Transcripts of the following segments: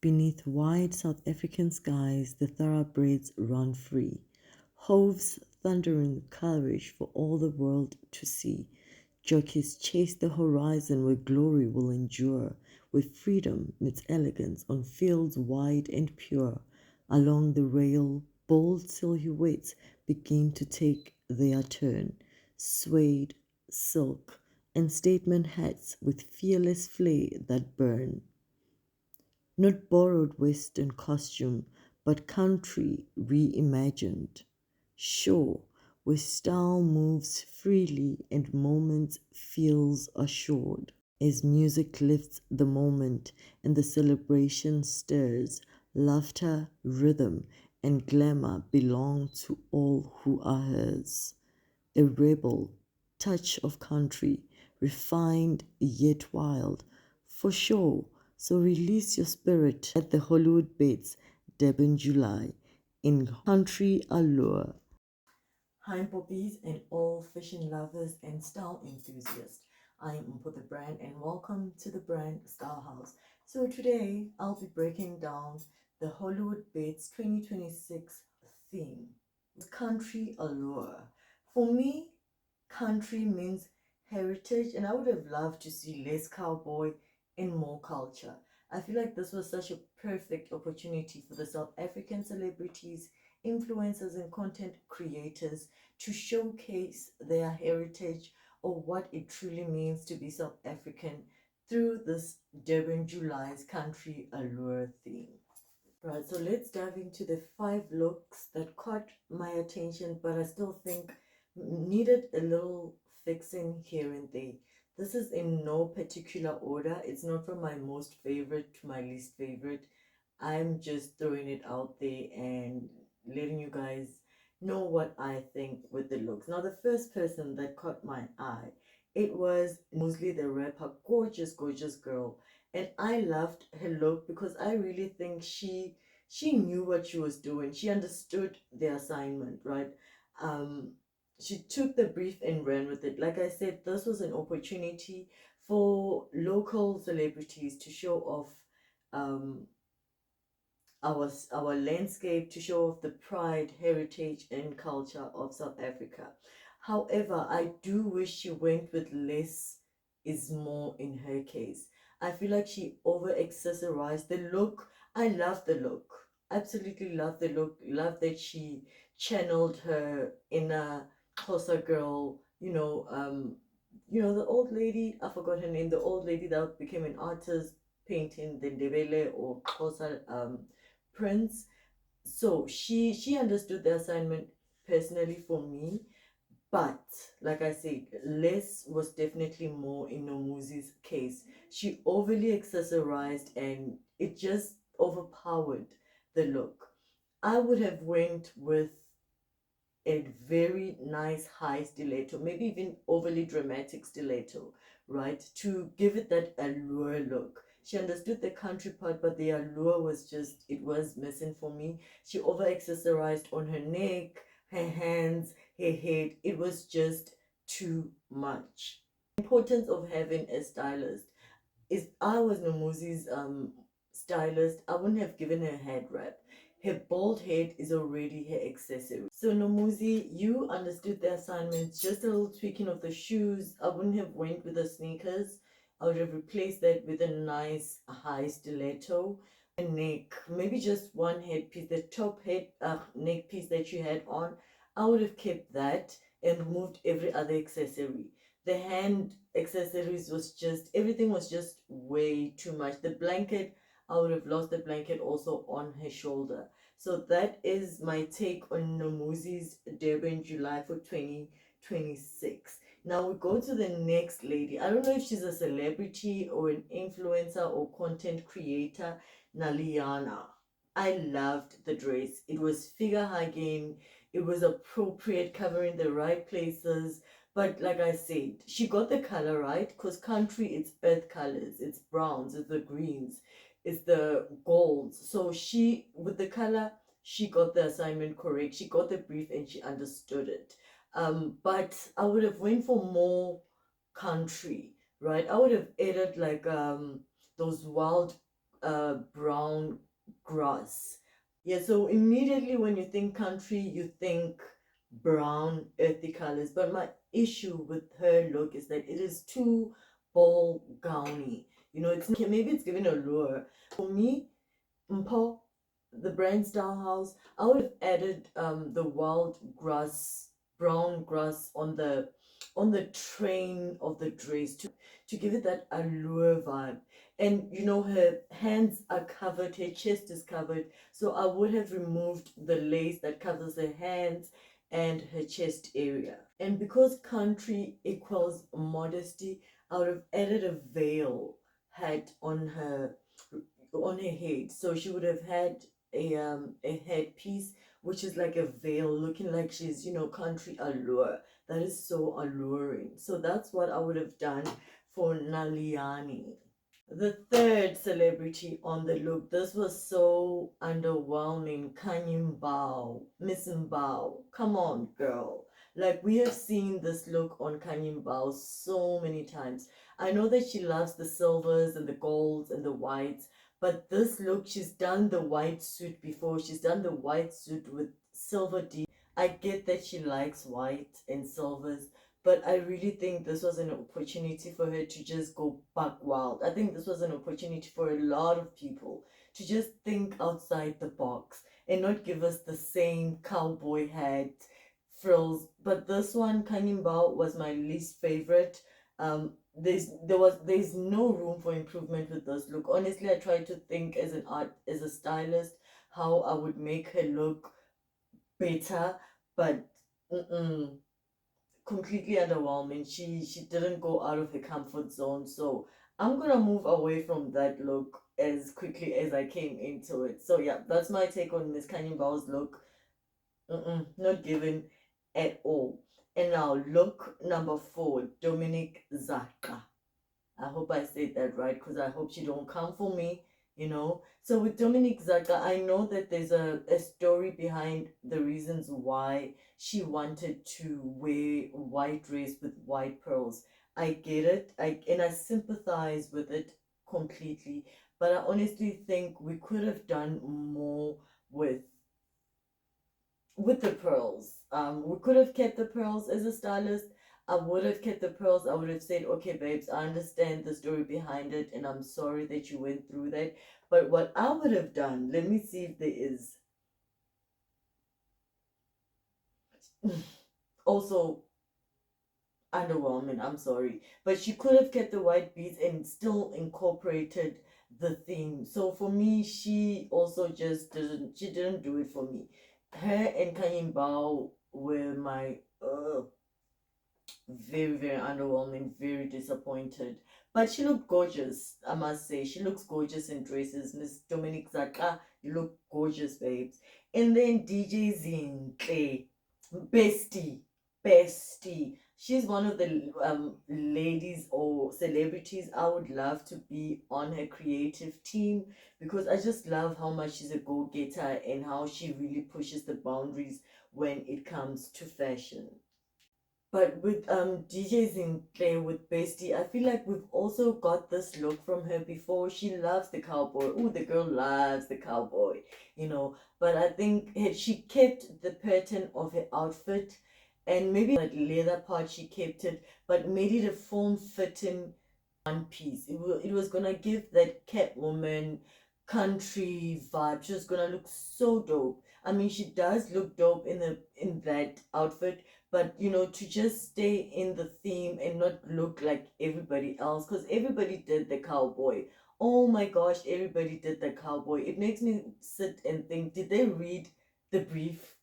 Beneath wide South African skies, the thoroughbreds run free. Hooves thundering courage for all the world to see. Jockeys chase the horizon where glory will endure, where freedom meets elegance on fields wide and pure. Along the rail, bold silhouettes begin to take their turn. Suede, silk, and statement hats with fearless flair that burn. Not borrowed Western costume, but country reimagined. Show where style moves freely and moments feels assured. As music lifts the moment and the celebration stirs, laughter, rhythm, and glamour belong to all who are hers. A rebel, touch of country, refined yet wild, for sure. So release your spirit at the Hollywood Baits, Durban, July, in country allure. Hi, Poppies and all fashion lovers and style enthusiasts. I'm Mpo the Brand and welcome to the Brand Style House. So today I'll be breaking down the Hollywood Baits 2026 theme. Country allure. For me, country means heritage, and I would have loved to see less cowboy and more culture. I feel like this was such a perfect opportunity for the South African celebrities, influencers, and content creators to showcase their heritage or what it truly means to be South African through this Durban July's country allure theme. Right, so let's dive into the 5 looks that caught my attention, but I still think needed a little fixing here and there. This is in no particular order. It's not from my most favorite to my least favorite. I'm just throwing it out there and letting you guys know what I think with the looks. Now, the first person that caught my eye, it was Mosley the rapper, gorgeous, gorgeous girl, and I loved her look because I really think she knew what she was doing. She understood the assignment, right? Um, she took the brief and ran with it. Like I said, this was an opportunity for local celebrities to show off um, our landscape, to show off the pride, heritage, and culture of South Africa. However, I do wish she went with less is more in her case. I feel like she over accessorized the look. I love the look. Absolutely love the look. Love that she channeled her inner Xhosa girl, the old lady, I forgot her name, the old lady that became an artist painting the Ndebele or Xhosa prince. So she understood the assignment personally for me, but like I said, less was definitely more in Nomuzi's case. She overly accessorized and it just overpowered the look. I would have went with a very nice high stiletto, maybe even overly dramatic stiletto, right? To give it that allure look. She understood the country part, but the allure was just, it was missing for me. She over accessorized on her neck, her hands, her head. It was just too much. Importance of having a stylist is I was Nomuzi's stylist, I wouldn't have given her a head wrap. Her bald head is already her accessory. So Nomuzi, you understood the assignment. Just a little tweaking of the shoes. I wouldn't have went with the sneakers. I would have replaced that with a nice high stiletto. A neck, maybe just one headpiece. The top head neck piece that you had on, I would have kept that and removed every other accessory. The hand accessories was just, everything was just way too much. The blanket, I would have lost the blanket also on her shoulder. So that is my take on Nomuzi's Durban July for 2026. Now we go to the next lady. I don't know if she's a celebrity or an influencer or content creator. Naliana. I loved the dress. It was figure hugging. It was appropriate, covering the right places. But like I said, she got the color right because country, it's earth colors, it's browns, it's the greens, it's the golds. So she, with the color, she got the assignment correct. She got the brief and she understood it. But I would have went for more country, right? I would have added like those wild brown grass. Yeah, so immediately when you think country, you think brown, earthy colors. But my issue with her look is that it is too ball gowny. You know, it's okay, maybe it's giving a lure. For me, Mpo, the brand style house, I would have added the wild grass, brown grass on the train of the dress to give it that allure vibe. And you know, her hands are covered, her chest is covered. So I would have removed the lace that covers her hands and her chest area. And because country equals modesty, I would have added a veil hat on her head. So she would have had a headpiece which is like a veil, looking like she's, you know, country allure. That is so alluring. So that's what I would have done for Naliani. The third celebrity on the look. This was so underwhelming. Kanye Bao, Miss Bao. Come on, girl. Like, we have seen this look on Kanye Bao so many times. I know that she loves the silvers and the golds and the whites, but this look, she's done the white suit before. She's done the white suit with silver D. I get that she likes white and silvers, but I really think this was an opportunity for her to just go back wild. I think this was an opportunity for a lot of people to just think outside the box and not give us the same cowboy hat frills. But this one, Kanye Bao, was my least favorite. There's no room for improvement with this look. Honestly, I tried to think as a stylist how I would make her look better, but mm-mm, completely underwhelming. She didn't go out of her comfort zone. So I'm gonna move away from that look as quickly as I came into it. So yeah, that's my take on Miss Kanye Bao's look. Not given at all. And now look number 4, Dominic Zaka. I hope I said that right because I hope she don't come for me, you know. So with Dominic Zaka, I know that there's a story behind the reasons why she wanted to wear white dress with white pearls. I get it. I sympathize with it completely. But I honestly think we could have done more with with the pearls. We could have kept the pearls as a stylist. I would have kept the pearls. I would have said, okay, babes, I understand the story behind it, and I'm sorry that you went through that. But what I would have done, let me see if there is. Also, underwhelming. I'm sorry, but she could have kept the white beads and still incorporated the theme. So for me, she also just didn't. She didn't do it for me. Her and Kanye Bao were my very, very underwhelming, very disappointed. But she looked gorgeous, I must say. She looks gorgeous in dresses. Miss Dominique Zaka, you look gorgeous, babes. And then DJ Zinhle, bestie, bestie. She's one of the ladies or celebrities I would love to be on her creative team because I just love how much she's a go-getter and how she really pushes the boundaries when it comes to fashion. But with DJs in play with Bestie, I feel like we've also got this look from her before. She loves the cowboy. Ooh, the girl loves the cowboy, you know. But I think she kept the pattern of her outfit, and maybe that leather part she kept it, but made it a form-fitting one piece. It was gonna give that Catwoman country vibe. She was gonna look so dope. I mean, she does look dope in that outfit, but you know, to just stay in the theme and not look like everybody else, because everybody did the cowboy. Oh my gosh, everybody did the cowboy. It makes me sit and think, did they read the brief?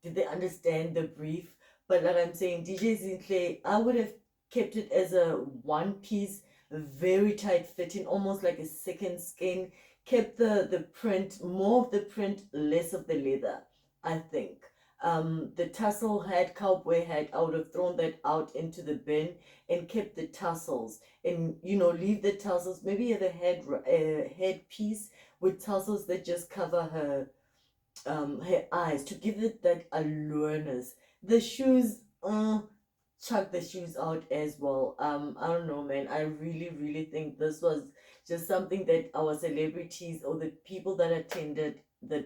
Did they understand the brief? But like I'm saying, DJ Zinhle, I would have kept it as a one piece, very tight fitting, almost like a second skin. Kept the print, more of the print, less of the leather, I think. The tassel hat, cowboy hat, I would have thrown that out into the bin and kept the tassels, and you know, leave the tassels. Maybe have a headpiece with tassels that just cover her eyes to give it that allureness. The shoes, chuck the shoes out as well. I don't know, man. I really, really think this was just something that our celebrities or the people that attended the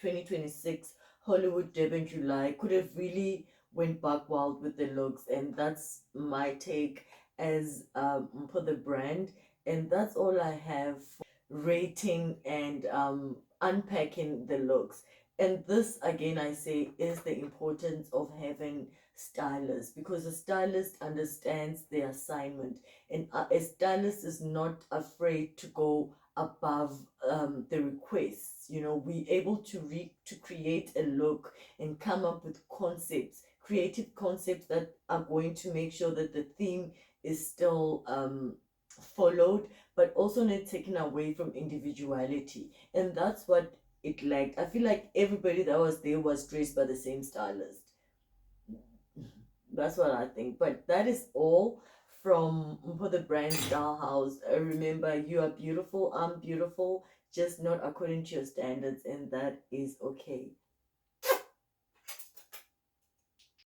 2026 Hollywood Durban July could have really went buck wild with the looks. And that's my take as for the brand. And that's all I have rating and unpacking the looks. And this, again, I say, is the importance of having stylists, because a stylist understands their assignment, and a stylist is not afraid to go above the requests. We able to to create a look and come up with concepts, creative concepts that are going to make sure that the theme is still followed, but also not taken away from individuality. And that's what it lacked. I feel like everybody that was there was dressed by the same stylist. That's what I think. But that is all from for the brand Style House. Remember, you are beautiful, I'm beautiful, just not according to your standards, and that is okay.